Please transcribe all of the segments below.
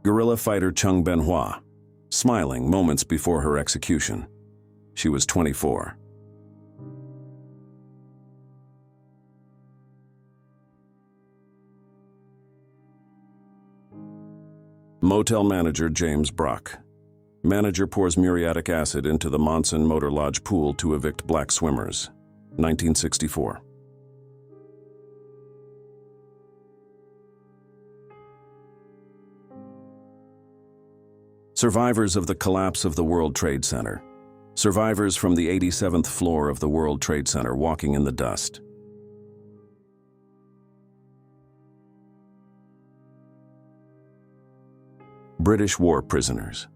Guerrilla fighter Chung Benhua, smiling moments before her execution. She was 24. Motel manager James Brock. Manager pours muriatic acid into the Monson Motor Lodge pool to evict black swimmers. 1964. Survivors of the collapse of the World Trade Center. Survivors from the 87th floor of the World Trade Center walking in the dust. British war prisoners.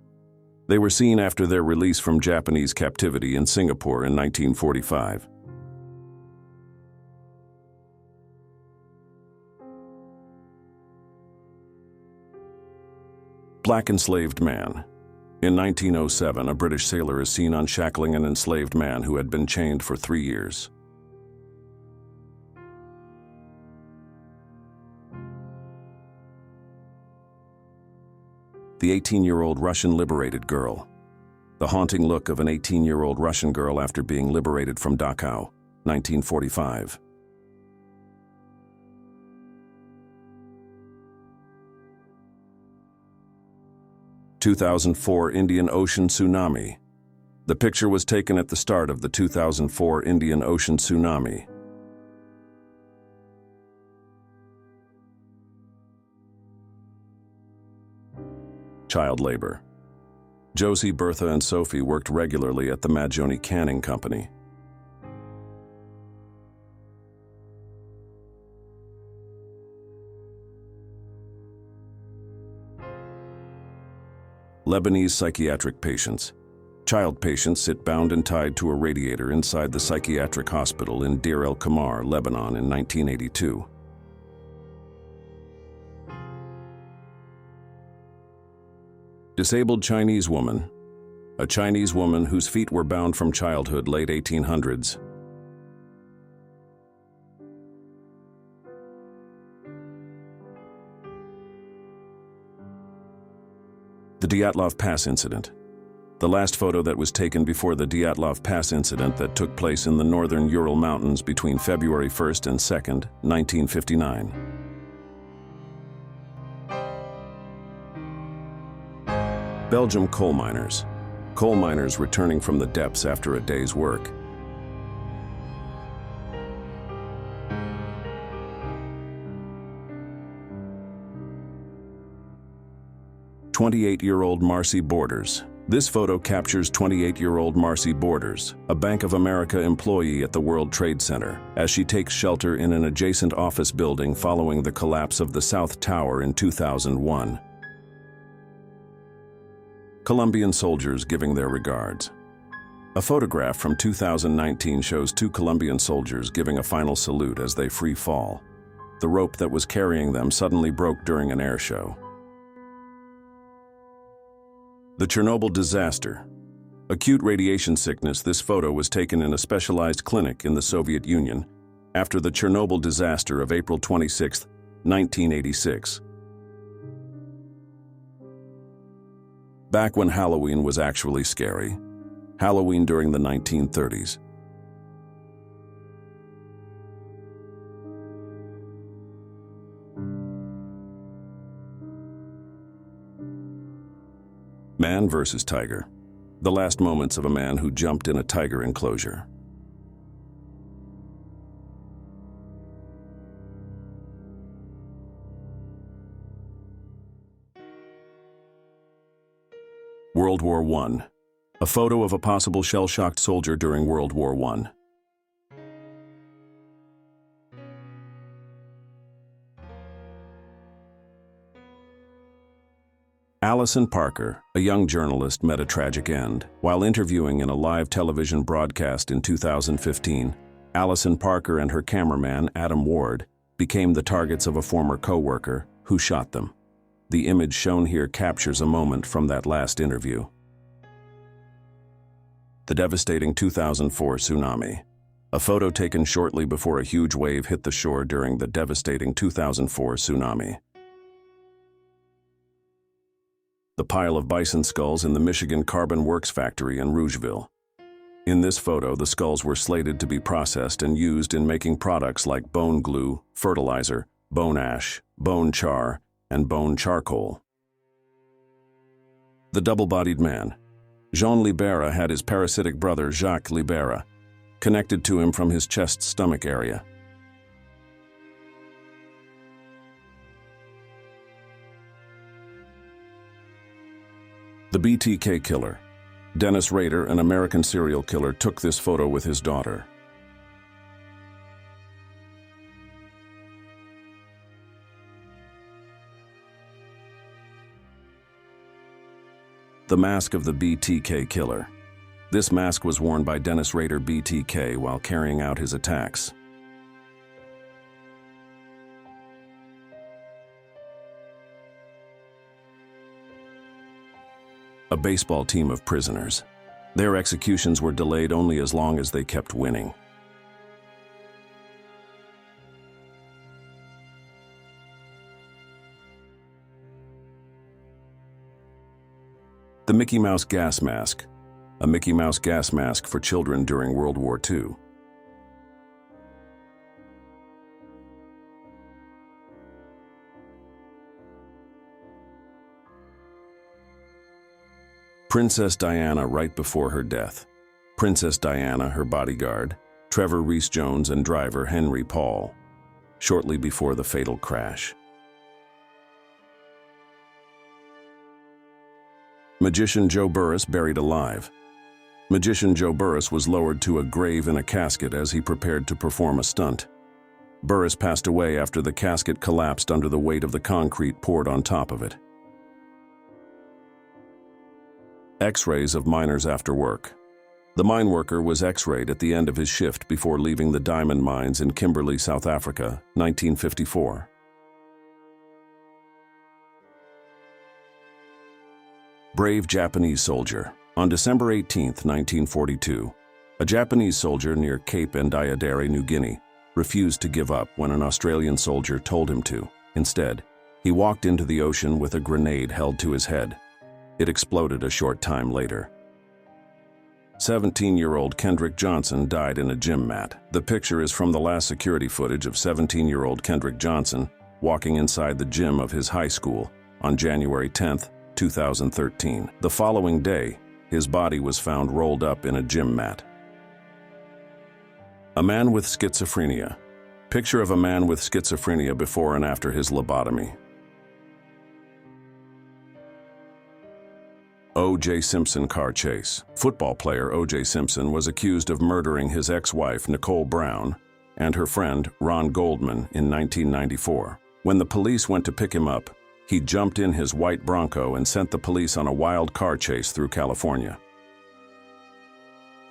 They were seen after their release from Japanese captivity in Singapore in 1945. Black enslaved man. In 1907, a British sailor is seen unshackling an enslaved man who had been chained for 3 years. The 18-year-old Russian liberated girl. The haunting look of an 18-year-old Russian girl after being liberated from Dachau, 1945. (2004) Indian Ocean tsunami. The picture was taken at the start of the 2004 Indian Ocean tsunami. Child labor. Josie, Bertha, and Sophie worked regularly at the Maggioni Canning Company. Lebanese psychiatric patients. Child patients sit bound and tied to a radiator inside the psychiatric hospital in Deir el-Qamar, Lebanon in 1982. Disabled Chinese woman. A Chinese woman whose feet were bound from childhood, late 1800s. The Dyatlov Pass incident. The last photo that was taken before the Dyatlov Pass incident that took place in the northern Ural Mountains between February 1st and 2nd, 1959. Belgium coal miners. Coal miners returning from the depths after a day's work. (28-year-old Marcy Borders). This photo captures 28-year-old Marcy Borders, a Bank of America employee at the World Trade Center, as she takes shelter in an adjacent office building following the collapse of the South Tower in 2001. Colombian soldiers giving their regards. A photograph from 2019 shows 2 Colombian soldiers giving a final salute as they free fall. The rope that was carrying them suddenly broke during an air show. The Chernobyl disaster. Acute radiation sickness. This photo was taken in a specialized clinic in the Soviet Union after the Chernobyl disaster of April 26, 1986. Back when Halloween was actually scary. Halloween during the 1930s. Man versus tiger. The last moments of a man who jumped in a tiger enclosure. World War I. A photo of a possible shell-shocked soldier during World War I. Allison Parker, a young journalist, met a tragic end. While interviewing in a live television broadcast in 2015, Allison Parker and her cameraman, Adam Ward, became the targets of a former co-worker who shot them. The image shown here captures a moment from that last interview. The devastating 2004 tsunami. A photo taken shortly before a huge wave hit the shore during the devastating 2004 tsunami. the pile of bison skulls in the Michigan Carbon Works factory in Rougeville. In this photo, the skulls were slated to be processed and used in making products like bone glue, fertilizer, bone ash, bone char, and bone charcoal. The double-bodied man. Jean Libera had his parasitic brother Jacques Libera, connected to him from his chest-stomach area. The BTK killer. Dennis Rader, an American serial killer, took this photo with his daughter. The mask of the BTK killer. This mask was worn by Dennis Rader BTK while carrying out his attacks. A baseball team of prisoners. Their executions were delayed only as long as they kept winning. The Mickey Mouse gas mask. A Mickey Mouse gas mask for children during World War II. Princess Diana right before her death. Princess Diana, her bodyguard, Trevor Rees-Jones, and driver Henry Paul, shortly before the fatal crash. Magician Joe Burris buried alive. Magician Joe Burris was lowered to a grave in a casket as he prepared to perform a stunt. Burris passed away after the casket collapsed under the weight of the concrete poured on top of it. X-rays of miners after work. The mine worker was X-rayed at the end of his shift before leaving the diamond mines in Kimberley, South Africa, 1954. Brave Japanese soldier. On December 18, 1942, a Japanese soldier near Cape Ndiadere, New Guinea, refused to give up when an Australian soldier told him to. Instead, he walked into the ocean with a grenade held to his head. It exploded a short time later. 17-year-old Kendrick Johnson died in a gym mat. The picture is from the last security footage of 17-year-old Kendrick Johnson walking inside the gym of his high school on January 10, 2013. The following day, his body was found rolled up in a gym mat. A man with schizophrenia. Picture of a man with schizophrenia before and after his lobotomy. O.J. Simpson car chase. Football player O.J. Simpson was accused of murdering his ex-wife Nicole Brown and her friend Ron Goldman in 1994. When the police went to pick him up, he jumped in his white Bronco and sent the police on a wild car chase through California.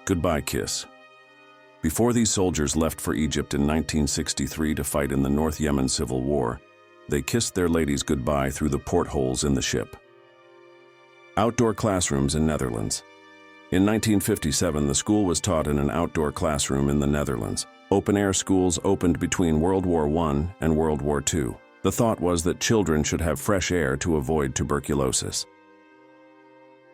Goodbye kiss. Before these soldiers left for Egypt in 1963 to fight in the North Yemen Civil War, they kissed their ladies goodbye through the portholes in the ship. Outdoor classrooms in Netherlands. In 1957, the school was taught in an outdoor classroom in the Netherlands. Open-air schools opened between World War I and World War II. The thought was that children should have fresh air to avoid tuberculosis.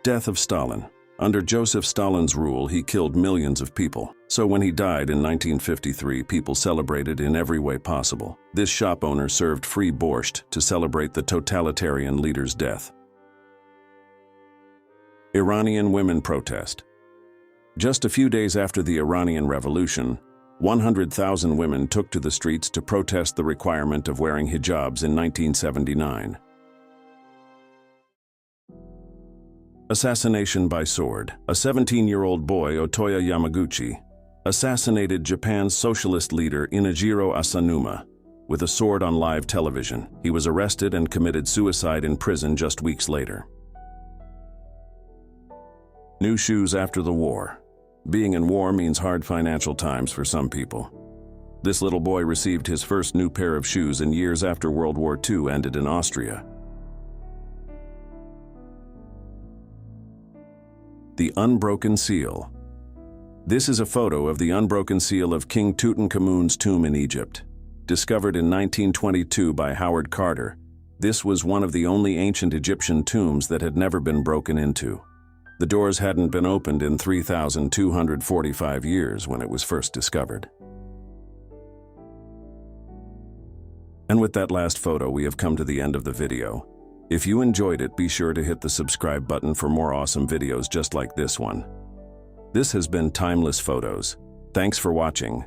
Death of Stalin. Under Joseph Stalin's rule, he killed millions of people. So when he died in 1953, people celebrated in every way possible. This shop owner served free borscht to celebrate the totalitarian leader's death. Iranian women protest. Just a few days after the Iranian Revolution, 100,000 women took to the streets to protest the requirement of wearing hijabs in 1979. Assassination by sword. A 17-year-old boy, Otoya Yamaguchi, assassinated Japan's socialist leader Inajiro Asanuma with a sword on live television. He was arrested and committed suicide in prison just weeks later. New shoes after the war. Being in war means hard financial times for some people. This little boy received his first new pair of shoes in years after World War II ended in Austria. The Unbroken Seal. This is a photo of the unbroken seal of King Tutankhamun's tomb in Egypt. Discovered in 1922 by Howard Carter, This was one of the only ancient Egyptian tombs that had never been broken into. The doors hadn't been opened in 3,245 years when it was first discovered. And with that last photo, we have come to the end of the video. If you enjoyed it, be sure to hit the subscribe button for more awesome videos just like this one. This has been Timeless Photos. Thanks for watching.